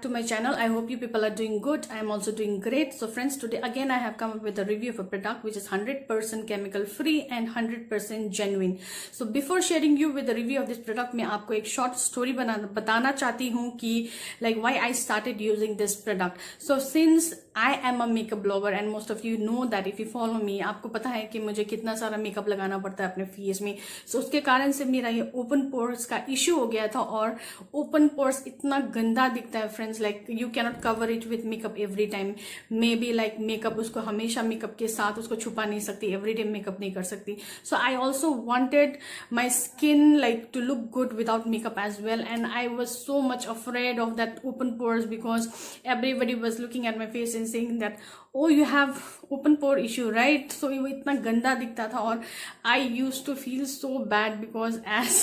to my channel. I hope you people are doing good. I am also doing great. So friends, today again I have come up with a review of a product which is 100% chemical free and 100% genuine. So before sharing you with the review of this product, मैं आपको एक short story बताना चाहती हूँ कि like why I started using this product. So since I am a makeup blogger and most of you know that if you follow me, आपको पता है कि मुझे कितना सारा मेकअप लगाना पड़ता है अपने फेस में. So उसके कारण से मेरा ये ओपन पोर्स का इश्यू हो गया था और ओपन पोर्स इतना गंदा दिखता है friends, like you cannot cover it with makeup every time. May be like makeup उसको हमेशा मेकअप के साथ उसको छुपा नहीं सकती, एवरी डे मेकअप नहीं कर सकती. So I also wanted my skin like to look good without makeup as well, and I was so much afraid of that open pores because everybody was looking at my face and saying that oh you have open pore issue right. So वो इतना गंदा दिखता था और I use to feel so bad because as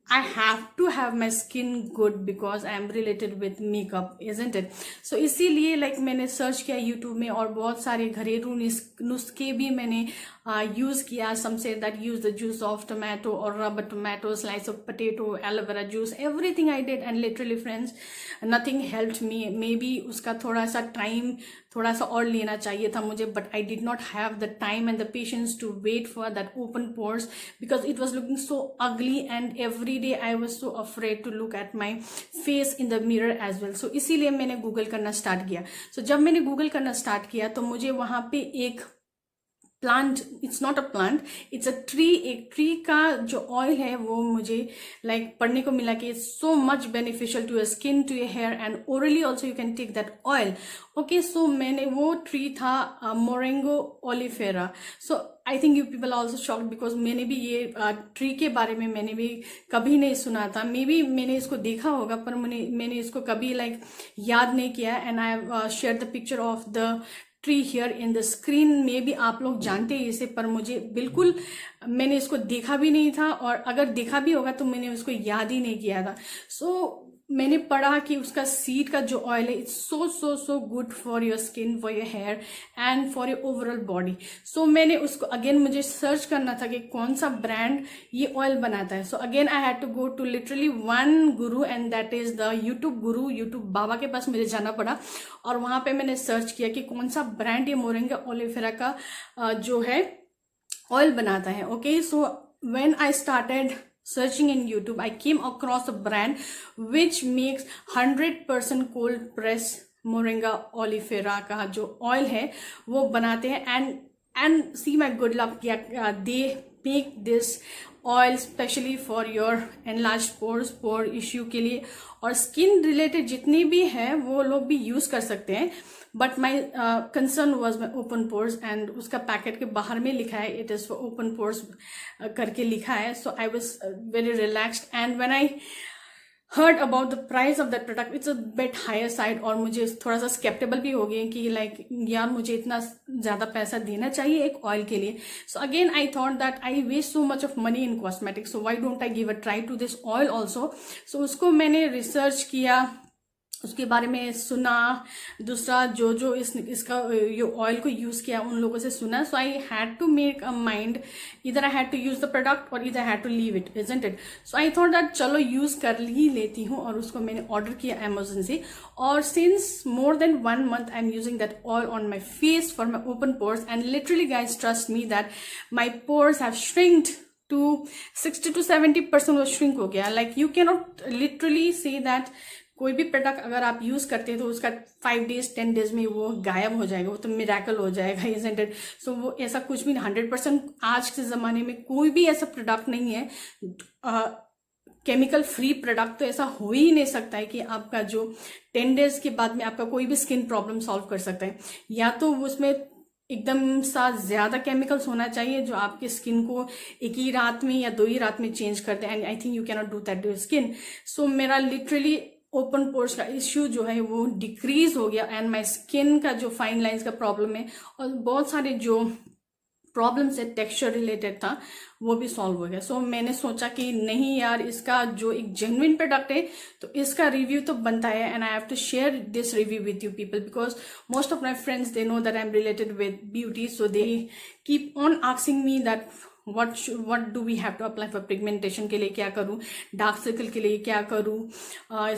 I have to have my skin good because I am related with makeup, isn't it? So इसीलिए like मैंने search किया YouTube में और बहुत सारे घरेलू नुस्खे भी मैंने यूज किया. Some say that use the juice of tomato or rubber tomato, slice of potato, aloe vera juice, everything I did and literally friends nothing helped me. Maybe उसका थोड़ा सा टाइम थोड़ा सा और लेना चाहिए था मुझे, but I did not have the time and the patience to wait for that open pores because it was looking so ugly and every day I was so afraid to look at my face in the mirror as well. So इसीलिए मैंने Google करना start किया. So जब मैंने Google करना start किया तो मुझे वहां पे एक plant, it's not a plant, it's a tree, एक ट्री का जो ऑयल है वो मुझे लाइक पढ़ने को मिला कि it's so much beneficial to your skin, to your hair and orally also you can take that oil. Okay, so मैंने वो ट्री था moringa oleifera. So I think you people also shocked because मैंने भी ये tree के बारे में मैंने भी कभी नहीं सुना था. मे बी मैंने इसको देखा होगा पर मैंने इसको कभी लाइक याद नहीं किया. And I have share the picture of the tree here in the screen. में भी आप लोग जानते हैं इसे, पर मुझे बिल्कुल मैंने इसको देखा भी नहीं था और अगर देखा भी होगा तो मैंने उसको याद ही नहीं किया था. सो मैंने पढ़ा कि उसका सीड का जो ऑयल है it's so so so good for your skin, for your hair and for your overall body. So मैंने उसको अगेन मुझे सर्च करना था कि कौन सा ब्रांड ये ऑयल बनाता है. So again I had to go to literally one guru and that is the YouTube guru. YouTube बाबा के पास मुझे जाना पड़ा और वहां पे मैंने सर्च किया कि कौन सा ब्रांड ये मोरिंगा ओलिफेरा का जो है ऑयल बनाता है. Okay, so when I started searching in YouTube, I came across a brand which makes 100% cold press moringa oleifera का जो ऑयल है वो बनाते हैं. and see my good luck, they make this oil specially for your enlarged pores, pore issue के लिए, और skin related जितनी भी है वो लोग भी यूज कर सकते हैं. But my concern was my open pores एंड उसका पैकेट के बाहर में लिखा है it is for open pores करके लिखा है. So I was very relaxed and when I heard about the price of that product, it's a bit higher side और मुझे थोड़ा सा skeptical भी हो गया कि लाइक यार मुझे इतना ज्यादा पैसा देना चाहिए एक ऑयल के लिए. So again I thought that I waste so much of money in cosmetics, so why don't I give a try to this oil also. So उसको मैंने रिसर्च किया, उसके बारे में सुना, दूसरा जो इसका ऑयल को यूज किया उन लोगों से सुना. So I had to make a mind, इधर I had to use the product और इधर I had to leave it, isn't it. So I thought that चलो यूज कर ही लेती हूँ और उसको मैंने ऑर्डर किया अमेजन से. और since more than 1 month I am using that oil on my face for my open pores and literally guys trust me that my pores have shrinked to 60 to 70% वो श्रिंक हो गया. Like you cannot literally say that कोई भी product अगर आप use करते हैं तो उसका 5 days 10 days में वो गायब हो जाएगा, वो तो मिरेकल हो जाएगा, isn't it? सो वो ऐसा कुछ भी 100% आज के जमाने में कोई भी ऐसा प्रोडक्ट नहीं है केमिकल फ्री प्रोडक्ट, तो ऐसा हो ही नहीं सकता है कि आपका जो 10 days के बाद में आपका कोई भी स्किन प्रॉब्लम सॉल्व कर सकता है. या तो उसमें एकदम सा ज्यादा केमिकल्स होना चाहिए जो आपके स्किन को एक ही रात में या 2 ही रात में चेंज करते हैं, and I think you cannot do that to your skin. So मेरा लिटरली ओपन पोर्स का इश्यू जो है वो डिक्रीज हो गया एंड माय स्किन का जो फाइन लाइंस का प्रॉब्लम है और बहुत सारे जो प्रॉब्लम्स है टेक्सचर रिलेटेड था वो भी सॉल्व हो गया. सो मैंने सोचा कि नहीं यार, इसका जो एक जेन्युइन प्रोडक्ट है तो इसका रिव्यू तो बनता है and I have to share this review with you people because most of my friends they know that I am related with beauty, so they keep on asking me that what do we have to apply for pigmentation के लिए क्या करूँ, dark circle के लिए क्या करूँ,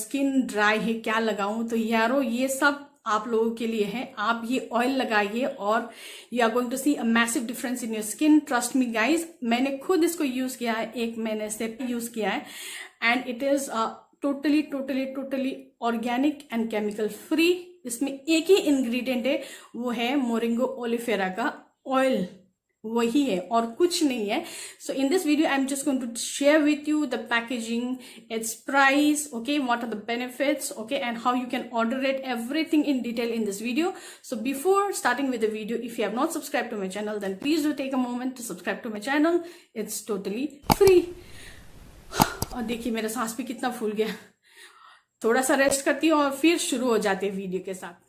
skin dry है क्या लगाऊं, तो यारो ये सब आप लोगों के लिए है। आप ये ऑयल लगाइए और you are going to see a massive difference in your skin. Trust me guys, मैंने खुद इसको यूज किया है, 1 महीने से यूज किया है, and it is totally organic and chemical free. इसमें एक ही इंग्रेडिएंट है, वो है मोरिंगो ओलिफेरा का ऑयल, वही है और कुछ नहीं है। So in this video I am just going to share with you the packaging, it's price, okay, what are the benefits, okay, and how you can order it, everything in detail in this video. So before starting with the video, if you have not subscribed to my channel, then please do take a moment to subscribe to my channel. It's totally free. और देखिए मेरा सांस भी कितना फूल गया। थोड़ा सा rest करती हूँ और फिर शुरू हो जाते हैं वीडियो के साथ।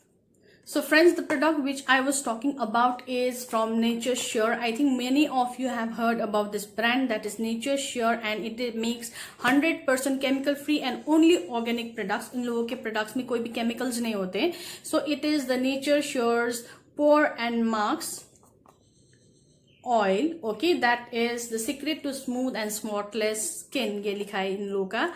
So friends, the product which I was talking about is from Nature's Sure. I think many of you have heard about this brand, that is Nature's Sure, and it makes 100% chemical free and only organic products. इन लोगों के products में कोई भी chemicals नहीं होते। So it is the Nature's Sure's Pore and Marks oil, okay, that is the secret to smooth and spotless skin, ये लिखा है इन लोगों का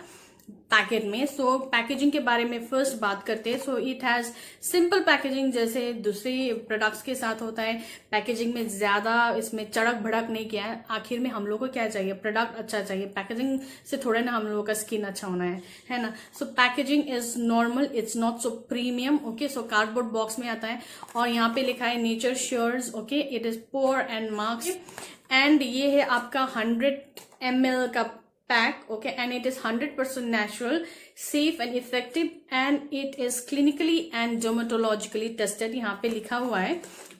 पैकेट में। सो पैकेजिंग के बारे में फर्स्ट बात करते हैं। So it has simple packaging, जैसे दूसरे प्रोडक्ट्स के साथ होता है। पैकेजिंग में ज्यादा इसमें चड़क भड़क नहीं किया है। आखिर में हम लोग को क्या चाहिए, प्रोडक्ट अच्छा चाहिए, पैकेजिंग से थोड़ा ना हम लोगों का स्किन अच्छा होना है ना। So packaging is normal, it's not so premium, okay. So cardboard box में आता है और यहाँ पे लिखा है Nature Sure's, okay, it is pore and marks, and ये है आपका 100 ml का pack, okay, and it is 100% natural, safe and effective, and it is clinically and dermatologically tested. यहाँ पे लिखा हुआ है,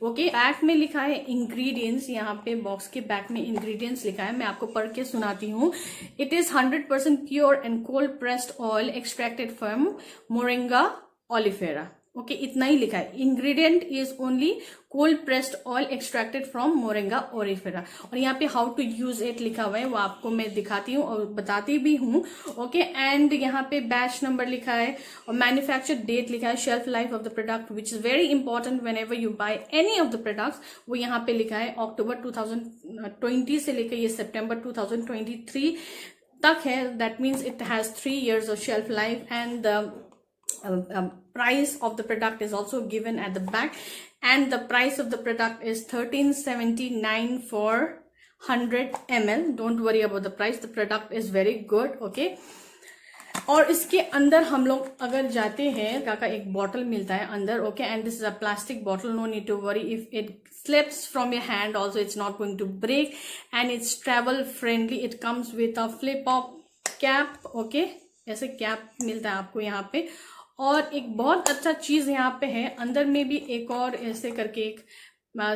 okay, बैक में लिखा है ingredients, यहाँ पे बॉक्स के बैक में ingredients लिखा है, मैं आपको पढ़ के सुनाती हूँ। It is 100% pure and cold pressed oil extracted from Moringa oleifera, okay, इतना ही लिखा है। Ingredient is only cold pressed oil extracted from moringa oleifera, और यहाँ पे हाउ टू यूज इट लिखा हुआ है, वो आपको मैं दिखाती हूँ और बताती भी हूँ, ओके। एंड यहाँ पे बैच नंबर लिखा है और मैन्युफैक्चर डेट लिखा है, shelf life of the product which is very important when ever you by any of the products, वो यहाँ पे लिखा है अक्टूबर 2020 से लेकर ये सितंबर 2023 तक है। That means it has 3 years of shelf life, and the price of the product is also given at the back, and the price of the product is 1379 for 100 ml. Don't worry about the price, the product is very good, okay. और इसके अंदर हम लोग अगर जाते हैं, का एक बॉटल मिलता है अंदर, okay, and this is a plastic bottle, no need to worry if it slips from your hand also, it's not going to break, and it's travel friendly. It comes with a flip up cap, okay, ऐसे cap मिलता है आपको यहाँ पे। और एक बहुत अच्छा चीज यहाँ पे है, अंदर में भी एक और ऐसे करके एक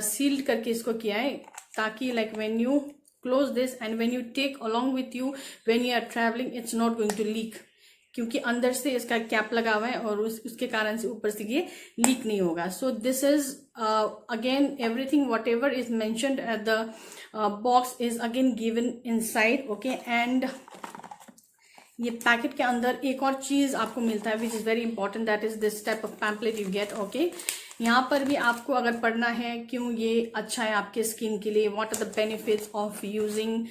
सील्ड करके इसको किया है, ताकि like when you close this and when you take along with you when you are travelling, it's not going to leak, क्योंकि अंदर से इसका कैप लगा हुआ है और उसके कारण से ऊपर से ये लीक नहीं होगा। So this is again everything what ever is mentioned at the box is again given inside, okay. And ये पैकेट के अंदर एक और चीज आपको मिलता है which is very important, that is this type of pamphlet you get, okay. यहाँ पर भी आपको अगर पढ़ना है क्यों ये अच्छा है आपके स्किन के लिए, what are the benefits of using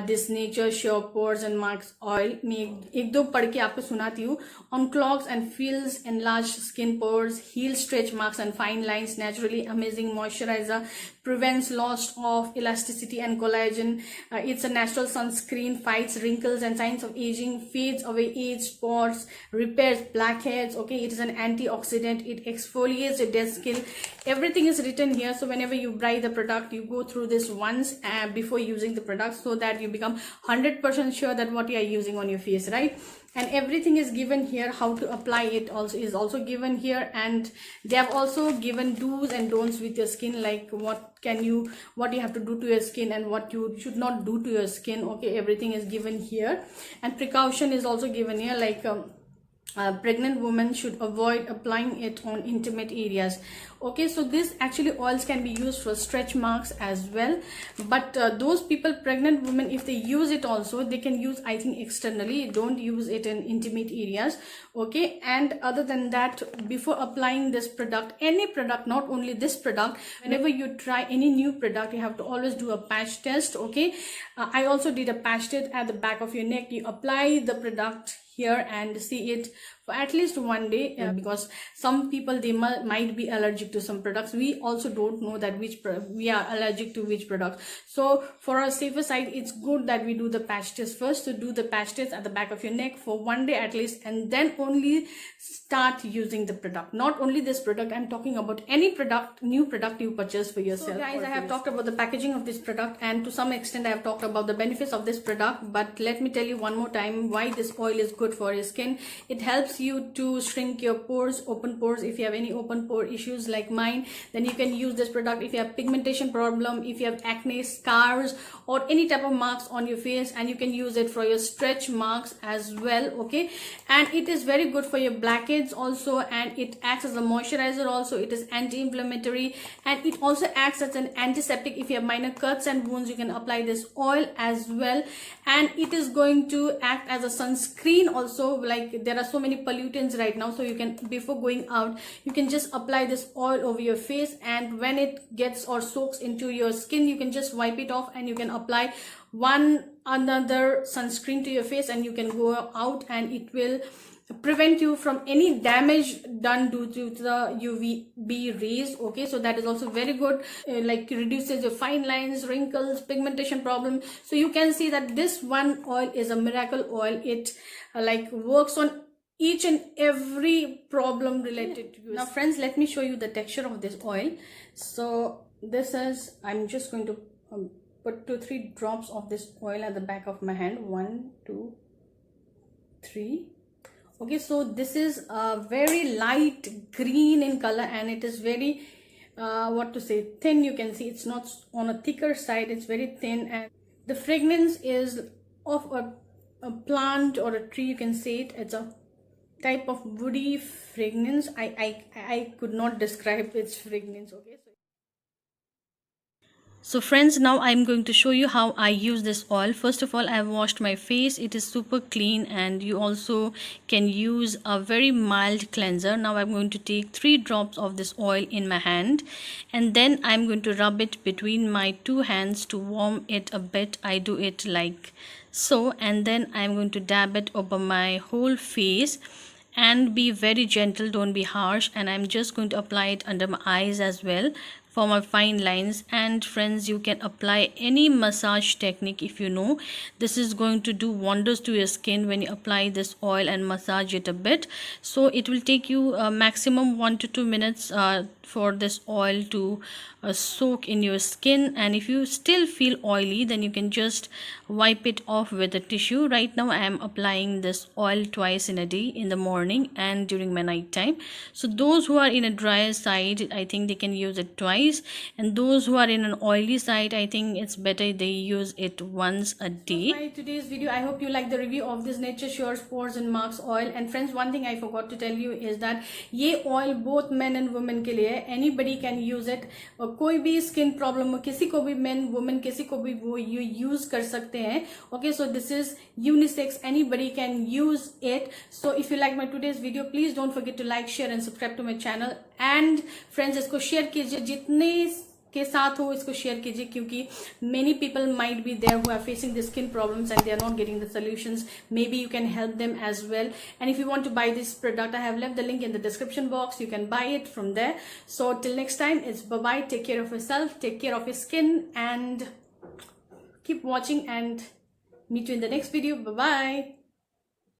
this nature sure pores and marks oil, मैं एक दो पढ़ के आपको सुनाती हूँ। Unclogs and feels enlarge skin pores, heal stretch marks and fine lines, naturally amazing moisturiser, prevents loss of elasticity and collagen, it's a natural sunscreen, fights wrinkles and signs of aging, fades away age spots, repairs blackheads, okay, it is an antioxidant, it exfoliates the dead skin, everything is written here. So whenever you buy the product, you go through this once before using the product, so that you become 100% sure that what you are using on your face, right? And everything is given here, how to apply it also is also given here, and they have also given do's and don'ts with your skin, like what you have to do to your skin and what you should not do to your skin, okay, everything is given here. And precaution is also given here, like pregnant women should avoid applying it on intimate areas. Okay, so this actually oils can be used for stretch marks as well, but those people, pregnant women, if they use it also, they can use, I think, externally. Don't use it in intimate areas. Okay, and other than that, before applying this product, any product, not only this product, whenever you try any new product, you have to always do a patch test. Okay, I also did a patch test at the back of your neck. You apply the product here and see it for at least one day, because some people, they might be allergic to some products. We also don't know that we are allergic to which product. So for a safer side, it's good that we do the patch test first. So do the patch test at the back of your neck for one day at least, and then only start using the product. Not only this product, I'm talking about any product, new product you purchase for yourself. So guys, I have talked about the packaging of this product, and to some extent I have talked about the benefits of this product, but let me tell you one more time why this oil is good for your skin. It helps you to shrink your pores, open pores. If you have any open pore issues like mine, then you can use this product. If you have pigmentation problem, if you have acne, scars, or any type of marks on your face, and you can use it for your stretch marks as well. Okay, and it is very good for your blackheads also, and it acts as a moisturizer also. It is anti-inflammatory, and it also acts as an antiseptic. If you have minor cuts and wounds, you can apply this oil as well, and it is going to act as a sunscreen also. Like, there are so many pollutants right now, so you can, before going out, you can just apply this oil over your face, and when it gets or soaks into your skin, you can just wipe it off, and you can apply another sunscreen to your face, and you can go out, and it will prevent you from any damage done due to the UVB rays. Okay, so that is also very good. Like, reduces your fine lines, wrinkles, pigmentation problem. So you can see that this one oil is a miracle oil. It like works on each and every problem related to you. Now friends, let me show you the texture of this oil. So this is, I'm just going to put 2-3 drops of this oil at the back of my hand. 1, 2, 3. Okay, so this is a very light green in color, and it is very thin. You can see it's not on a thicker side, it's very thin, and the fragrance is of a plant or a tree. You can say it's a type of woody fragrance. I could not describe its fragrance. Okay, so friends, now I'm going to show you how I use this oil. First of all, I've washed my face. It is super clean, and you also can use a very mild cleanser. Now I'm going to take 3 drops of this oil in my hand, and then I'm going to rub it between my 2 hands to warm it a bit. I do it like so, and then I'm going to dab it over my whole face, and be very gentle, don't be harsh. And I'm just going to apply it under my eyes as well for my fine lines. And friends, you can apply any massage technique. If you know, this is going to do wonders to your skin when you apply this oil and massage it a bit. So it will take you maximum 1 to 2 minutes for this oil to soak in your skin. And if you still feel oily, then you can just wipe it off with a tissue. Right now I am applying this oil twice in a day, in the morning and during my night time. So those who are in a drier side, I think they can use it twice, and those who are in an oily side, I think it's better they use it once a day. So today's video, I hope you like the review of this Nature Shores Pores and Marks oil. And friends, one thing I forgot to tell you is that ये oil both men and women के लिए है. Anybody can use it. कोई भी skin problem हो, किसी को भी, men women किसी को भी वो यूज कर सकते हैं. Okay, so this is unisex, anybody can use it. So if you like my today's video, please don't forget to like, share and subscribe to my channel. And friends, इसको share कीजिए, जितने के साथ हो इसको share कीजिए, क्योंकि many people might be there who are facing the skin problems and they are not getting the solutions. Maybe you can help them as well. And if you want to buy this product, I have left the link in the description box. You can buy it from there. So till next time, it's bye bye. Take care of yourself, take care of your skin, and keep watching, and meet you in the next video. Bye bye.